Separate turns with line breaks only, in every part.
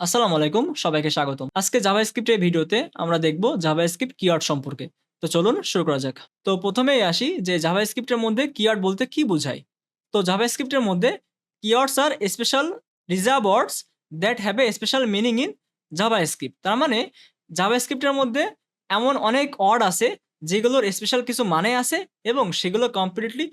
আসসালামু আলাইকুম, সবাইকে স্বাগতম। আজকে জাভাস্ক্রিপ্টের ভিডিওতে আমরা দেখব জাভাস্ক্রিপ্ট কিওয়ার্ড সম্পর্কে। তো চলুন শুরু করা যাক। তো প্রথমেই আসি যে জাভাস্ক্রিপ্টের মধ্যে কিওয়ার্ড বলতে কি বোঝায়। তো জাভাস্ক্রিপ্টের মধ্যে কিওয়ার্ডস আর special reserve words that have a special meaning in JavaScript. তার মানে জাভাস্ক্রিপ্টের মধ্যে এমন অনেক ওয়ার্ড আছে যেগুলোর স্পেশাল কিছু মানে আছে এবং সেগুলো কমপ্লিটলি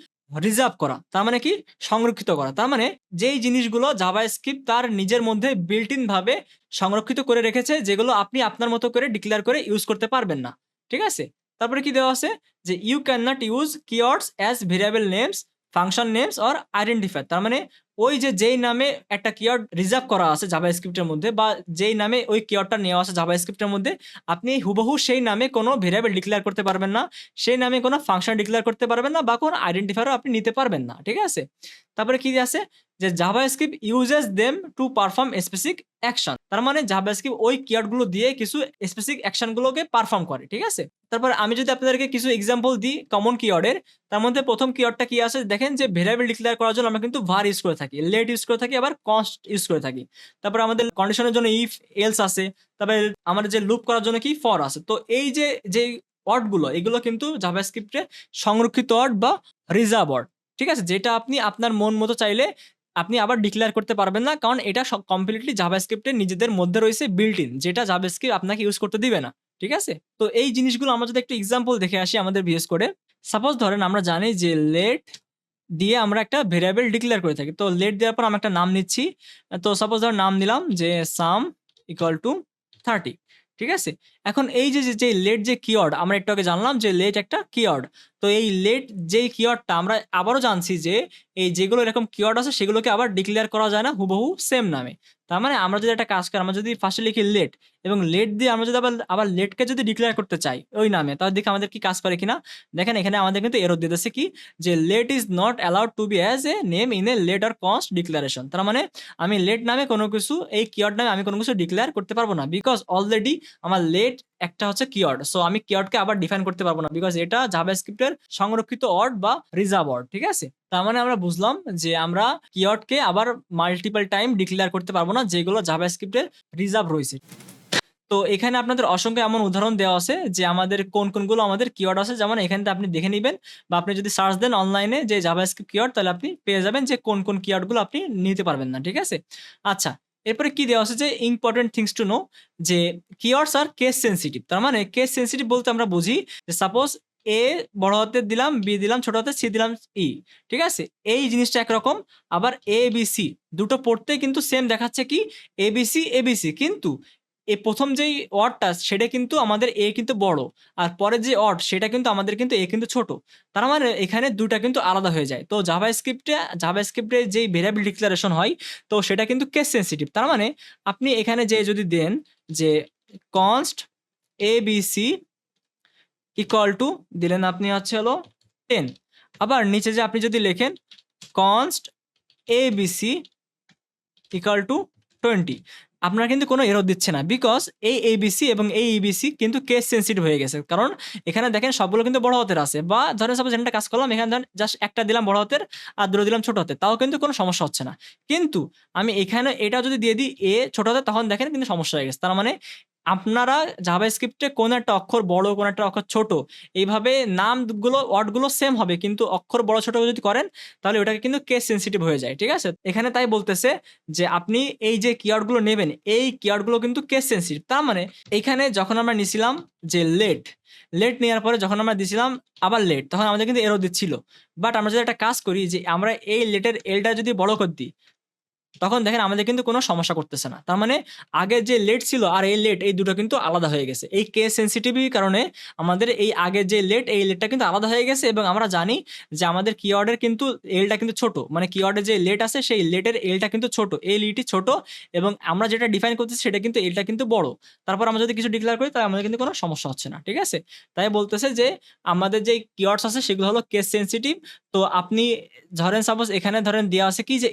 রিজার্ভ করা। তার মানে কি? সংরক্ষিত করা। তার মানে যেই জিনিসগুলো জাভাস্ক্রিপ্ট তার নিজের মধ্যে বিল্ট ইন ভাবে সংরক্ষিত করে রেখেছে, যেগুলো আপনি আপনার মতো করে ডিক্লেয়ার করে ইউজ করতে পারবেন না। ঠিক আছে? তারপরে কি দেওয়া আছে? যে you can not use keywords as variable names, function names or identifier. তার মানে ওই যে যেই নামে একটা কিওয়ার্ড রিজার্ভ করা আছে জাভাস্ক্রিপ্টের মধ্যে, বা যেই নামে ওই কিওয়ার্ডটা নেওয়া আছে জাভাস্ক্রিপ্টের মধ্যে, আপনি হুবহু সেই নামে কোনো ভেরিয়েবল ডিক্লেয়ার করতে পারবেন না। সেই নামে কোনো ফাংশন ডিক্লেয়ার করতে পারবেন না, বা কোনো আইডেন্টিফায়ারও আপনি নিতে পারবেন না। ঠিক আছে? তারপরে কি আছে? যে JavaScript uses them to perform specific action. তার মানে জাভাস্ক্রিপ্ট ওই কিওয়ার্ডগুলো দিয়ে কিছু স্পেসিফিক অ্যাকশনগুলোকে পারফর্ম করে। ঠিক আছে? তারপর আমি যদি আপনাদেরকে কিছু এক্সাম্পল দিই কমন কিওয়ার্ডের, তার মধ্যে প্রথম কিওয়ার্ডটা কি আছে? দেখেন যে ভেরিয়েবল ডিক্লেয়ার করার জন্য আমরা কিন্তু var ইউজ করে থাকি, let ইউজ করে থাকি, আবার const ইউজ করে থাকি। তারপর আমাদের কন্ডিশনের জন্য if, else আছে। তারপরে আমাদের যে লুপ করার জন্য কি for আছে। তো এই যে ওয়ার্ডগুলো, এগুলো কিন্তু জাভাস্ক্রিপ্টে সংরক্ষিত ওয়ার্ড বা রিজার্ভ ওয়ার্ড। ঠিক আছে? যেটা আপনি আপনার মন মতো চাইলে আপনি আবার ডিক্লেয়ার করতে পারবেন না। কারণ এটা কমপ্লিটলি জাভাস্ক্রিপ্টের নিজেদের মধ্যে রয়েছে বিল্ট ইন, যেটা জাভাস্ক্রিপ্ট আপনাকে ইউজ করতে দিবে না। ঠিক আছে? তো এই জিনিসগুলো আমরা যদি একটু এক্সাম্পল দেখে আসি আমাদের ভিএস কোডে। সাপোজ ধরেন আমরা জানি যে লেট দিয়ে আমরা একটা ভেরিয়েবল ডিক্লেয়ার করে থাকি। তো লেট দেওয়ার পর আমরা একটা নাম নিচ্ছি। তো সাপোজ ধরেন নাম নিলাম যে সাম ইকুয়াল টু 30। ঠিক আছে? এখন এই যে লেট যে কিওয়ার্ড, আমরা একটু আগে জানলাম যে লেট একটা কিওয়ার্ড। তো এই লেট যেই কিওয়ার্ডটা আমরা আবারও জানছি যে এই যেগুলো এরকম কিওয়ার্ড আছে সেগুলোকে আবার ডিক্লেয়ার করা যায় না হুবহু সেম নামে। তার মানে আমরা যদি একটা কাজ করি, আমরা যদি ফার্স্টে লিখি লেট এবং লেট দিয়ে আমরা যদি আবার লেটকে যদি ডিক্লেয়ার করতে চাই ওই নামে, তাহলে দেখি আমাদের কি কাজ করে কিনা। দেখেন এখানে আমাদের কিন্তু এরর দিতেছে কি, যে let is not allowed to be as a name in a let or const declaration. তার মানে আমি লেট নামে কোনো কিছু, এই কিওয়ার্ড নামে আমি কোনো কিছু ডিক্লেয়ার করতে পারবো না, বিকজ অলরেডি আমার লেট একটা হচ্ছে কিওয়ার্ড। সো আমি কিওয়ার্ডকে আবার ডিফাইন করতে পারবো না, বিকজ এটা জাভাস্ক্রিপ্টের সংরক্ষিত ওয়ার্ড বা রিজার্ভ ওয়ার্ড। ঠিক আছে? তার মানে আমরা বুঝলাম যে আমরা কিওয়ার্ডকে আবার মাল্টিপল টাইম ডিক্লেয়ার করতে পারবো না, যেগুলো জাভাস্ক্রিপ্টের রিজার্ভ রয়েছে। তো এখানে আপনাদের অসংখ্য এমন উদাহরণ দেওয়া আছে যে আমাদের কোনগুলো আমাদের কিওয়ার্ড আছে। যেমন এখানে আপনি দেখে নিবেন, বা আপনি যদি সার্চ দেন অনলাইনে যে জাভাস্ক্রিপ্ট কিওয়ার্ড, তাহলে আপনি পেয়ে যাবেন যে কোন কিওয়ার্ডগুলো আপনি নিতে পারবেন না। ঠিক আছে? আচ্ছা, এরপরে কি দেওয়া আছে যে ইম্পর্টেন্ট থিংস টু নো, যে কিওয়ার্ডস আর কেস সেনসিটিভ। তার মানে কেস সেনসিটিভ বলতে আমরা বুঝি যে সাপোজ এ বড় হাতের দিলাম, বি দিলাম ছোট হাতের, সি দিলাম ই। ঠিক আছে? এই জিনিসটা একরকম। আবার এ বি সি দুটো পড়তে কিন্তু সেম দেখাচ্ছে কি, এবিসি এবিসি, কিন্তু এই প্রথম যেই ওয়ার্ডটা সেটা কিন্তু আমাদের এ কিন্তু বড়, আর পরের যে ওয়ার্ড সেটা কিন্তু আমাদের কিন্তু এ কিন্তু ছোট। তার মানে এখানে দুটা কিন্তু আলাদা হয়ে যায়। তো জাভাস্ক্রিপ্টে যেই ভেরিয়েবল ডিক্লারেশন হয়, তো সেটা কিন্তু কেস সেনসিটিভ। তার মানে আপনি এখানে যে যদি দেন যে কনস্ট এবিসি ইকুয়াল টু দিলেন আপনি হচ্ছে হলো 10, আবার নিচে যে আপনি যদি লেখেন কনস্ট এবিসি ইকুয়াল টু 20, আপনারা কিন্তু কোনো এরর দিচ্ছে না, বিকজ এই এবিসি এবং এই ইবিসি কিন্তু কেস সেনসিটিভ হয়ে গেছে। কারণ এখানে দেখেন সবগুলো কিন্তু বড় হাতের আছে, বা ধরেন সাপোজ একটা কাজ করলাম, এখানে ধরেন জাস্ট একটা দিলাম বড় হাতের আর দুটো দিলাম ছোট হাতের, তাও কিন্তু কোনো সমস্যা হচ্ছে না। কিন্তু আমি এখানে এটা যদি দিয়ে দিই এ ছোট হাতের, তখন দেখেন কিন্তু সমস্যা হয়ে গেছে। তার মানে আপনারা জাভাস্ক্রিপ্টে কোন একটা অক্ষর বড় কোন একটা অক্ষর ছোট, এইভাবে নামগুলো ওয়ার্ডগুলো সেম হবে, কিন্তু অক্ষর বড় ছোট যদি করেন তাহলে ওটাকে কিন্তু কেস সেনসিটিভ হয়ে যায়। ঠিক আছে? এখানে তাই বলতেছে যে আপনি এই যে কিওয়ার্ডগুলো নেবেন, এই কিওয়ার্ডগুলো কিন্তু কেস সেনসিটিভ। তার মানে এইখানে যখন আমরা নিছিলাম যে লেট নেওয়ার পরে যখন আমরা দিছিলাম আবার লেট, তখন আমাদের কিন্তু এরর দিচ্ছিল। বাট আমরা যদি একটা কাজ করি যে আমরা এই লেটের এলটা যদি বড় করে দিই, তখন দেখেন আমাদের কিন্তু কোনো সমস্যা করতেছে না। তার মানে আগের যে লেট ছিল আর এই লেট, এই দুটো কিন্তু আলাদা হয়ে গেছে। এই কেস সেনসিটিভিটির কারণে আমাদের এই আগের যে লেট, এই লেটটা কিন্তু আলাদা হয়ে গেছে, এবং আমরা জানি যে আমাদের কিওয়ার্ডের কিন্তু এলটা কিন্তু ছোট, মানে কিওয়ার্ডের যে লেট আছে সেই লেটের এলটা কিন্তু ছোট, এল ইটি ছোট, এবং আমরা যেটা ডিফাইন করতেছি সেটা কিন্তু এলটা কিন্তু বড়। তারপর আমরা যদি কিছু ডিক্লেয়ার করি তাহলে আমাদের কিন্তু কোনো সমস্যা হচ্ছে না। ঠিক আছে? তাই বলতেছে যে আমাদের যে কিওয়ার্ডস আছে সেগুলো হলো কেস সেনসিটিভ। তো আপনি ধরেন সাপোজ এখানে ধরেন দেওয়া আছে কি যে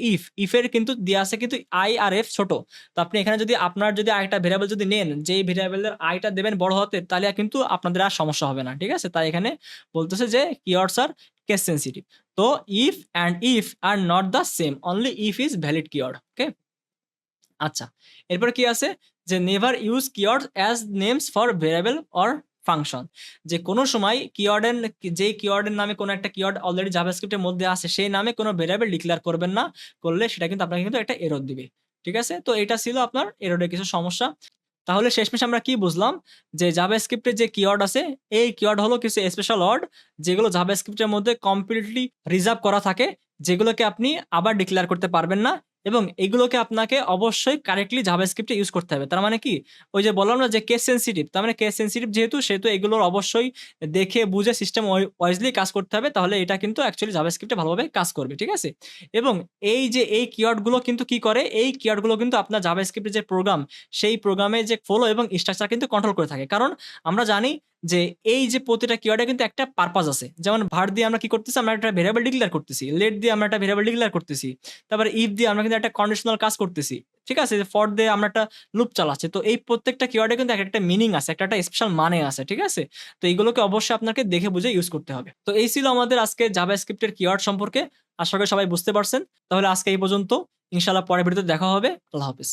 ইফের কিন্তু দেওয়া আছে কিন্তু আই আর এফ ছোট। তো আপনি এখানে যদি আপনার যদি আরেকটা ভেরিয়েবল যদি নেন, যেই ভেরিয়েবলের আইটা দেবেন বড় হাতের, তাহলে কিন্তু আপনাদের আর সমস্যা হবে না। ঠিক আছে? তাই এখানে বলতেছে যে কিওয়ার্ডস আর কেস সেনসিটিভ। তো if are not the same, only if is valid keyword. Okay? আচ্ছা, এরপর কি আছে যে never use keywords as names for variable or function. যে কোনো সময় কিওয়ার্ডের যেই কিওয়ার্ডের নামে কোনো একটা কিওয়ার্ড অলরেডি জাভাস্ক্রিপ্টের মধ্যে আছে সেই নামে কোনো ভেরিয়েবল ডিক্লেয়ার করবেন না। করলে সেটা কিন্তু আপনাকে কিন্তু একটা এরর দিবে। ঠিক আছে? তো এটা ছিল আপনার এররের কিছু সমস্যা। তাহলে শেষমেশ আমরা কি বুঝলাম? যে জাভাস্ক্রিপ্টের যে কিওয়ার্ড আছে, এই কিওয়ার্ড হলো কিছু স্পেশাল ওয়ার্ড যেগুলো জাভাস্ক্রিপ্টের মধ্যে কমপ্লিটলি রিজার্ভ করা থাকে, যেগুলোকে আপনি আবার ডিক্লেয়ার করতে পারবেন না এবং এগুলোকে আপনাকে অবশ্যই কারেক্টলি জাভাস্ক্রিপ্টে ইউজ করতে হবে। তার মানে কি? ওই যে বললাম না যে কেস সেনসিটিভ, তার মানে কেস সেনসিটিভ যেহেতু সেহেতু এগুলোর অবশ্যই দেখে বুঝে সিস্টেম ওয়াইজলি কাজ করতে হবে। তাহলে এটা কিন্তু অ্যাকচুয়ালি জাভাস্ক্রিপ্টে ভালোভাবে কাজ করবে। ঠিক আছে? এবং এই যে এই কিওয়ার্ডগুলো কিন্তু কি করে? এই কিওয়ার্ডগুলো কিন্তু আপনার জাভাস্ক্রিপ্টের যে প্রোগ্রাম সেই প্রোগ্রামে যে ফ্লো এবং স্ট্রাকচার কিন্তু কন্ট্রোল করে থাকে। কারণ আমরা জানি যে এই যে প্রতিটা কিওয়ার্ডের কিন্তু একটা পারপাস আছে। যেমন var দিয়ে আমরা কি করতেছি? আমরা একটা ভেরিয়েবল ডিক্লেয়ার করতেছি। let দিয়ে আমরা একটা ভেরিয়েবল ডিক্লেয়ার করতেছি। তারপরে if দিয়ে আমরা কিন্তু একটা কন্ডিশনাল কাজ করতেছি। ঠিক আছে? for দিয়ে আমরা একটা লুপ চালাচ্ছি। তো এই প্রত্যেকটা কিওয়ার্ডের কিন্তু একটা মিনিং আছে, একটা স্পেশাল মানে আছে। ঠিক আছে? তো এইগুলোকে অবশ্যই আপনাকে দেখে বুঝে ইউজ করতে হবে। তো এই ছিল আমাদের আজকে জাভাস্ক্রিপ্টের কিওয়ার্ড সম্পর্কে। আশা করি সবাই বুঝতে পারছেন। তাহলে আজকে এই পর্যন্ত। ইনশাআল্লাহ পরের ভিডিওতে দেখা হবে। আল্লাহ হাফেজ।